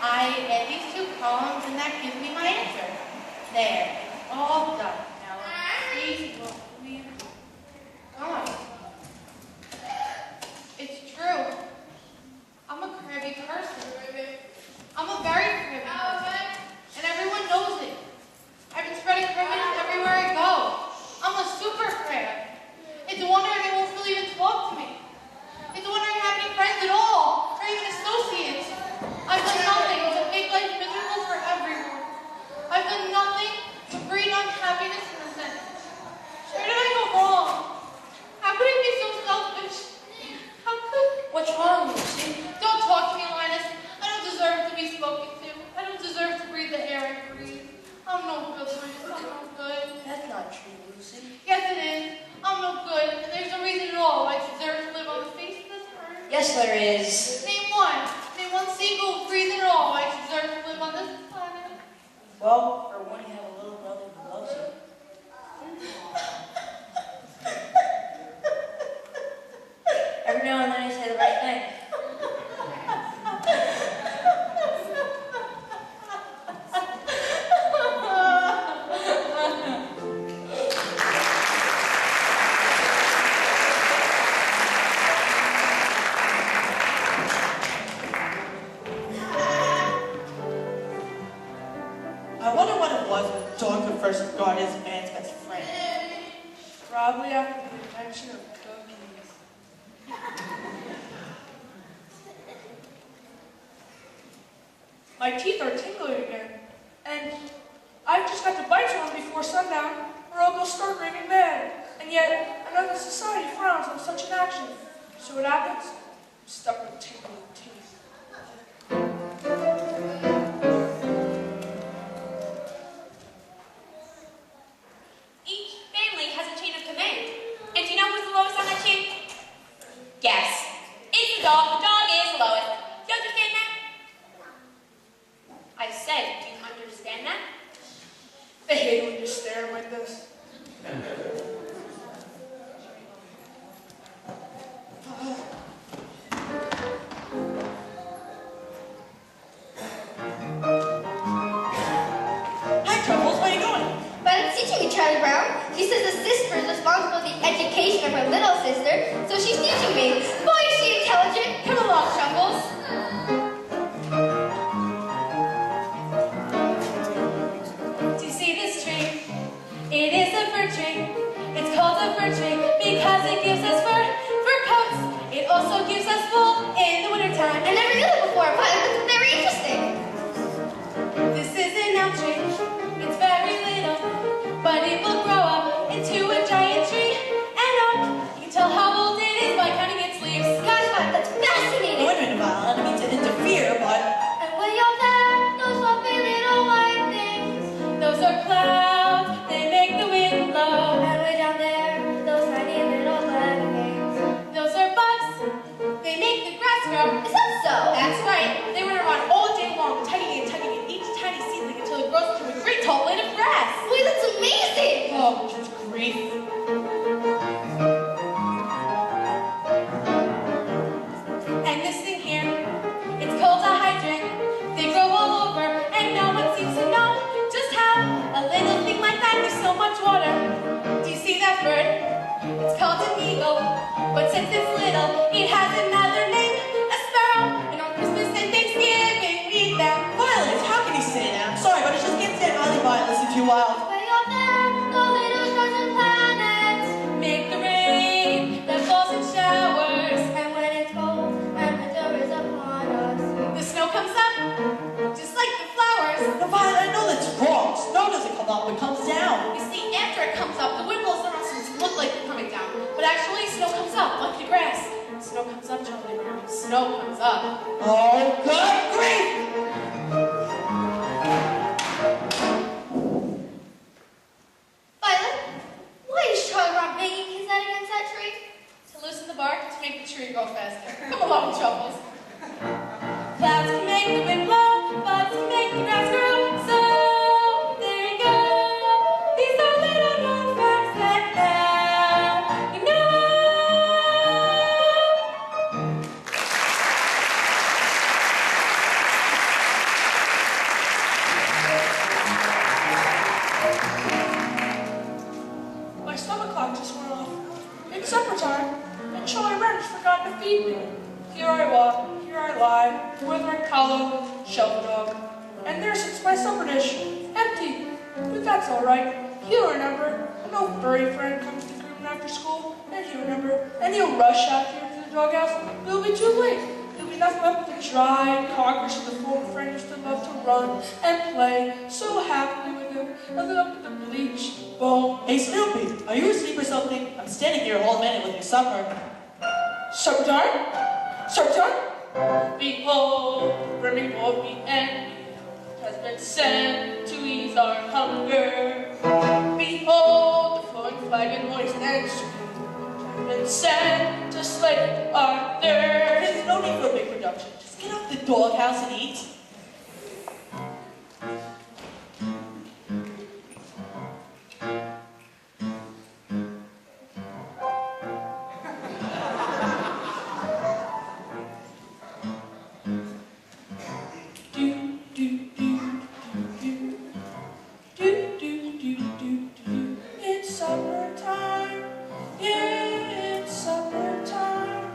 I add these two columns and that gives me my answer. There, it's all done. Now let's see what we've got. It's true. I'm a crabby person. I'm a very Yes, there is. Name one. Name one single, breathing at all. I deserve to live on this planet. Well, for one, you have a little brother who loves you. Every now and then I say the right thing. I wonder what it was when John could first regard his man's best friend. Probably after the invention of cookies. My teeth are tingling again, and I've just got to bite one before sundown, or I'll go start raving mad. And yet, another society frowns on such an action. So what happens? I'm stuck with tingling teeth. Each family has a chain of command. And do you know who's the lowest on that chain? Guess. It's the dog. The dog is the lowest. Do you understand that? I said, do you understand that? I hate when you stare like this. Hi, Truffles, where are you going? But it's teaching me, Charlie Brown. She says the sister is responsible for the education of her little sister, so she's teaching me. Boy, is she intelligent. Come along, Chuckles. Do you see this tree? It is a fir tree. It's called a fir tree because it gives us fur coats. It also gives us wool in the wintertime. I never knew that before, but it's very interesting. This is an elm tree. It's very little, but it will grow up into a giant tree. And you can tell how old it is by counting its leaves. Gosh, Bob, that's fascinating. Wait a minute, Val, I don't mean to interfere, but And way up there, those fluffy little white things. Those are clouds. They make the wind blow. And way down there, those tiny little black things. Those are bugs. They make the grass grow. Is that so? That's right. They run around all day long, tugging at each tiny seedling until it grows into a great tall blade of grass. Wait, that's amazing. oh, just grief. And this thing here, it's called a hydrant. They grow all over, and no one seems to know just how a little thing like that needs so much water. Do you see that bird? It's called an eagle, but since it's little, it has another name, a sparrow. And on Christmas and Thanksgiving, we eat them. Violet, how can you say that? I'm sorry, but it just gets that Ollie Violet too wild. Way up there, those little stars and planets. Make the rain that falls in showers. And when it's cold and winter is upon us. The snow comes up, just like the flowers. No, Violet, I know that's wrong. Snow doesn't come up, it comes down. You see, after it comes up, the wind blows around so it looks like they're coming down. But actually, snow comes up, like the grass. Snow comes up, Charlie Brown. Snow comes up. Oh, good grief! Violet, why is Charlie Brown banging his head against that tree? To loosen the bark, to make the tree grow faster. Come along, Troubles. Clouds can make the wind blow, bugs can make the grass grow. So, there you go. These are little known facts that now you know. My stomach clock just went off. It's supper time, and Charlie Brown has forgotten to feed me. Here I walk, here I lie, withering hollow, shelf dog. And there sits my supper dish, empty. But that's all right. He'll remember. No furry friend comes to groom after school, and he'll remember. And he'll rush out here to the doghouse. It'll be too late. There'll be nothing left but the dry carcass of the former friend used to love to run and play so happily with him. And then up at the bleached bone. Hey, Snoopy, are you asleep or something? I'm standing here all minute with your supper. Supper time? Supper time? Behold, brimming of meat and meat has been sent to ease our hunger. Behold, the flowing flag and moist and sweet been sent to slay Arthur. There's no need for a big production. Just get out the doghouse and eat. It's summertime, yeah, it's summertime.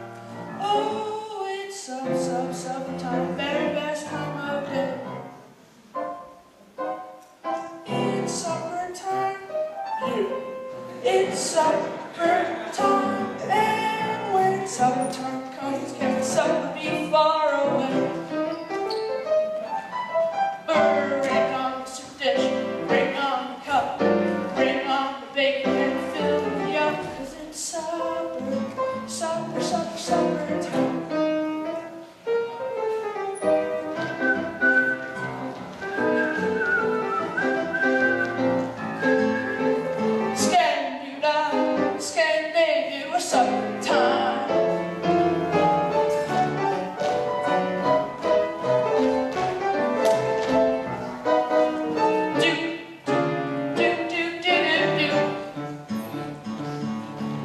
Oh, it's summertime, very best time of day. It's summertime, yeah, it's summertime, and when summertime comes, can summer be far away? Bring on the soup dish, bring on the cup, bring on the bacon and fill me up, 'cause it's summertime. Scandinavia, summertime.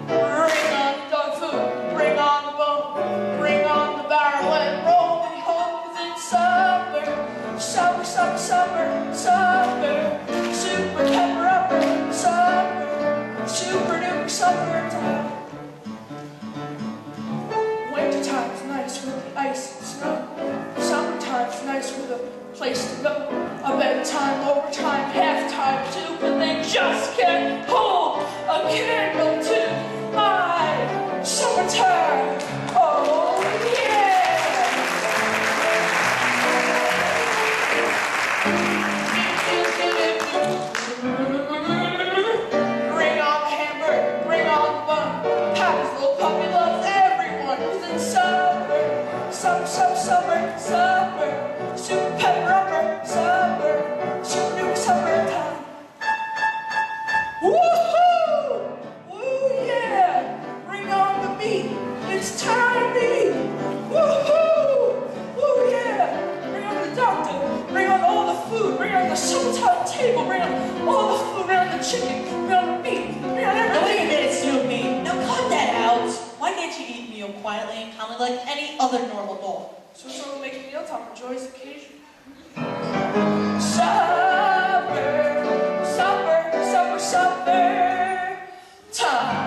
Bring on the dog food, bring on the bone, bring on the barrel and roll me home, 'cause it's summer, super pepper upper, summer, super duper summertime. Wintertime's nice with the ice and snow, summertime's nice with a place to go, a bedtime, overtime, halftime too, but they just can't hold a candle to my summertime. Oh yeah! Bring on the hamburger, bring on the bun. Papa's little puppy loves everyone, 'cause it's summer, super pepper upper, summer, super duper summertime. Woohoo! Woo yeah! Bring on the meat, it's time to eat. Woohoo! Woo yeah! Bring on the doctor, bring on all the food, bring on the summertime table, bring on all the food, bring on the chicken, bring on the meat, bring on Now wait a everything. minute, Snoopy. Now cut that out. Why can't you eat meal quietly and calmly like any other normal dog? So someone make a mealtime for joyous occasion. Summer time.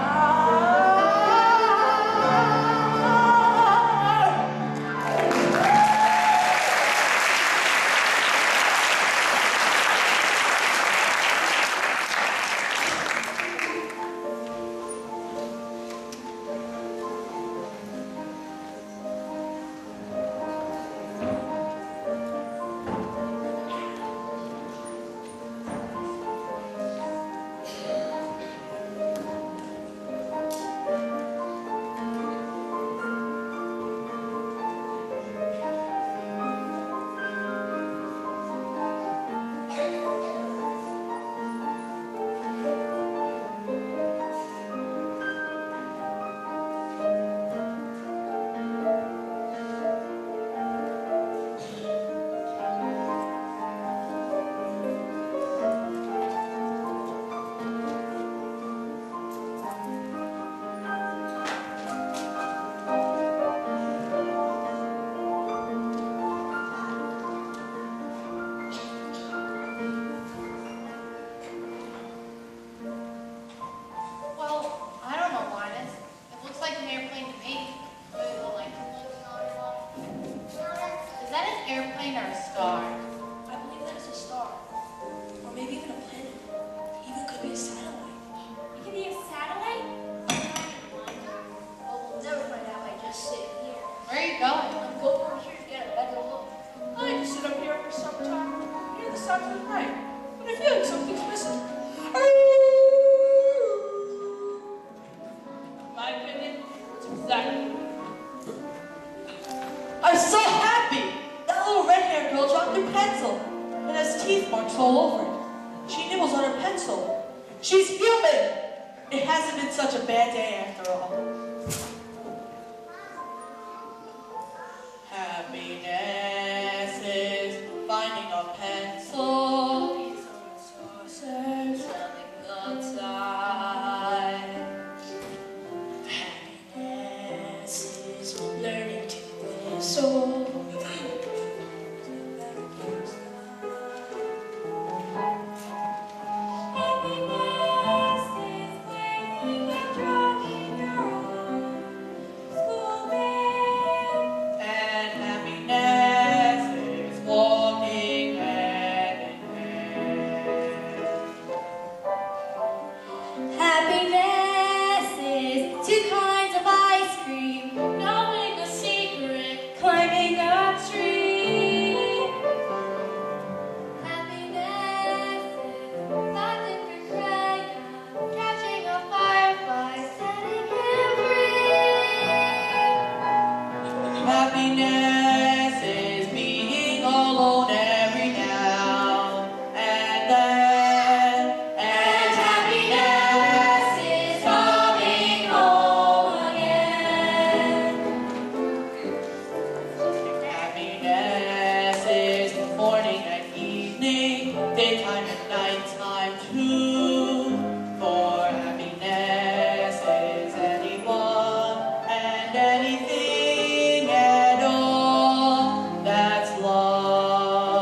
airplane or a star? I believe that is a star. Or maybe even a planet. Even could be a satellite. It could be a satellite? Well, we'll never find out by just sitting here. Where are you going? I'm going over here to get a better look. I like to sit up here for some time, hear the sounds of the night, but I feel like something's missing. In my opinion, it's exactly. I'm so happy! That little red-haired girl dropped her pencil. It has teeth marks all over it. She nibbles on her pencil. She's human! It hasn't been such a bad day after all. Happiness is finding a pencil, selling outside. Happiness is learning to whistle. And happiness is walking hand in hand. Happiness is 2 kinds of ice cream, knowing a secret, climbing a tree. Happiness is 5 different crayons, catching a firefly, setting him free. Happiness is being alone every now and then. And happiness is coming home again. Happiness is morning and evening, daytime and nighttime too. For happiness is anyone and anything and all that's love.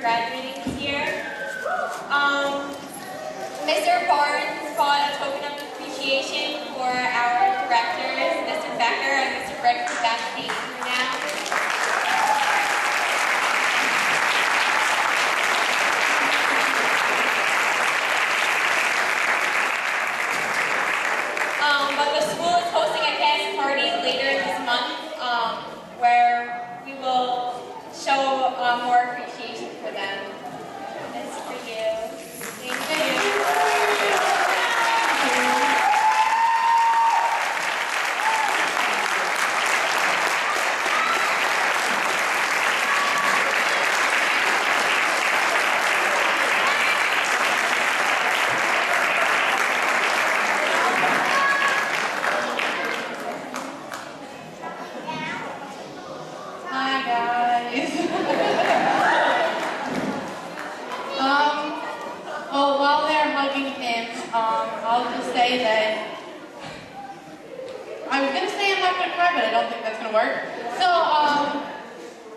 graduating this year. Mr. Barnes bought a token of appreciation for our directors, Mr. Becker and Mr. Brick, who's backstage now. But the school is hosting a cast party later this month where we will show more appreciation for them. It's for you. Thank you. While they're hugging him, I'll just say that I was gonna say I'm not gonna cry, but I don't think that's gonna work. So,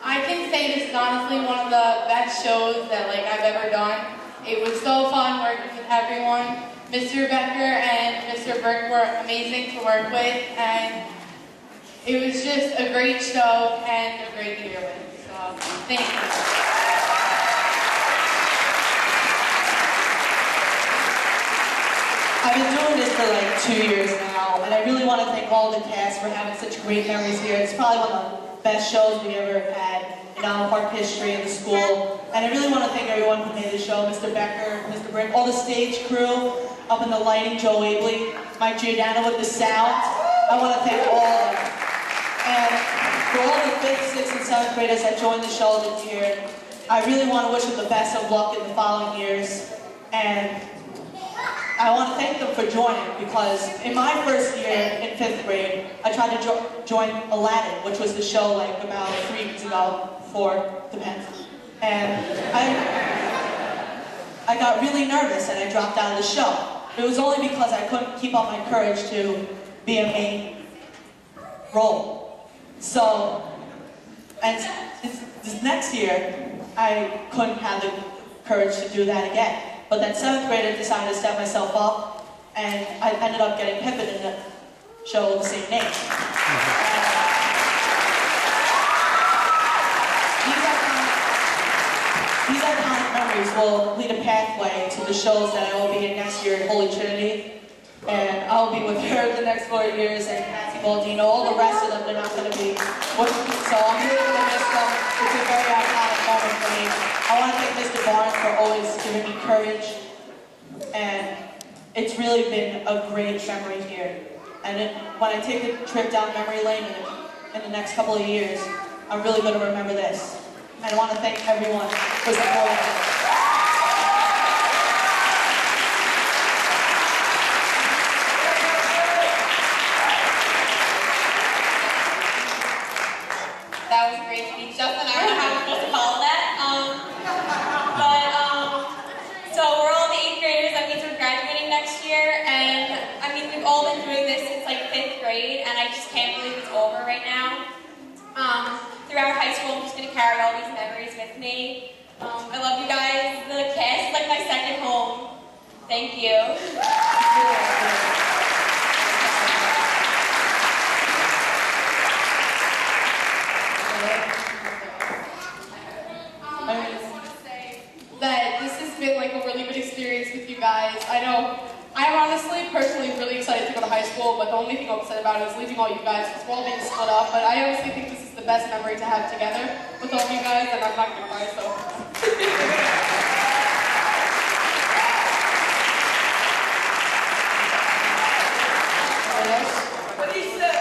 I can say this is honestly one of the best shows that I've ever done. It was so fun working with everyone. Mr. Becker and Mr. Burke were amazing to work with, and it was just a great show and a great year with. So, thank you. I've been doing this for 2 years now, and I really want to thank all the cast for having such great memories here. It's probably one of the best shows we ever had in Allen Park history in the school. And I really want to thank everyone who made the show, Mr. Becker, Mr. Brick, all the stage crew, up in the lighting, Joe Abley, Mike Giordano with the sound. I want to thank all of them. And for all the 5th, 6th, and 7th graders that joined the show this year, I really want to wish them the best of luck in the following years. And I want to thank them for joining, because in my first year in 5th grade, I tried to join Aladdin, which was the show about 3 years ago, 4, depends. And I got really nervous and I dropped out of the show. It was only because I couldn't keep up my courage to be a main role. So, and this next year, I couldn't have the courage to do that again. But that 7th grader decided to step myself up, and I ended up getting Pippin in the show with the same name. These iconic memories will lead a pathway to the shows that I will be in next year at Holy Trinity. And I'll be with her the next 4 years, and Nancy Baldino, all the rest of them, they're not going to be with me. So I'm really going to miss them. It's a very iconic moment for me. I want to thank Mr. Barnes for always giving me courage. And it's really been a great memory here. And when I take a trip down memory lane in the next couple of years, I'm really going to remember this. And I want to thank everyone for supporting me. That was a great speech, Justin. I don't know how I'm supposed to follow that. So we're all the 8th graders. That means we're graduating next year. And I mean, we've all been doing this since 5th grade, and I just can't believe it's over right now. Throughout high school, I'm just going to carry all these memories with me. I love you guys. The cast is like my second home. Thank you. That this has been a really good experience with you guys. I know I'm honestly, personally really excited to go to high school, but the only thing I'm upset about is leaving all you guys because we're all being split up. But I honestly think this is the best memory to have together with all of you guys, and I'm not going to cry, so. What he said.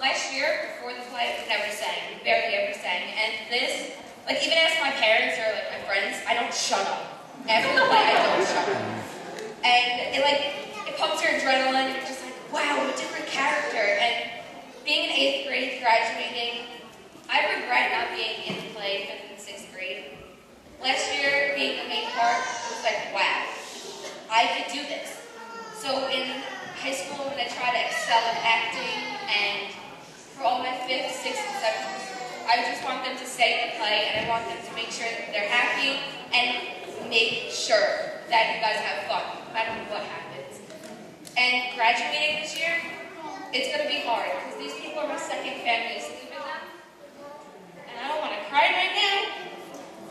Last year, before the play, I never sang, barely ever sang. And this, even ask my parents or my friends, I don't shut up. After the play, I don't And it pumps your adrenaline. You're just like, wow, a different character. And being in 8th grade, graduating, I regret not being in the play 5th and 6th grade. Last year, being the main part, it was like, wow, I could do this. So in high school, when I try to excel in acting, and for all my 5th, 6th, and 7th, I just want them to stay in the play, and I want them to make sure that they're happy, and make sure that you guys have fun, no matter what happens. And graduating this year, it's going to be hard, because these people are my second families to live with them. And I don't want to cry right now.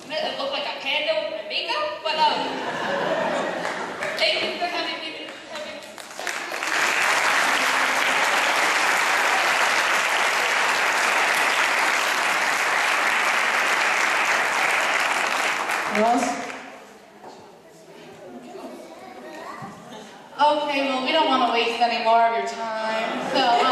I look like a panda with my makeup, but thank you for having me. Okay, well, we don't want to waste any more of your time. So,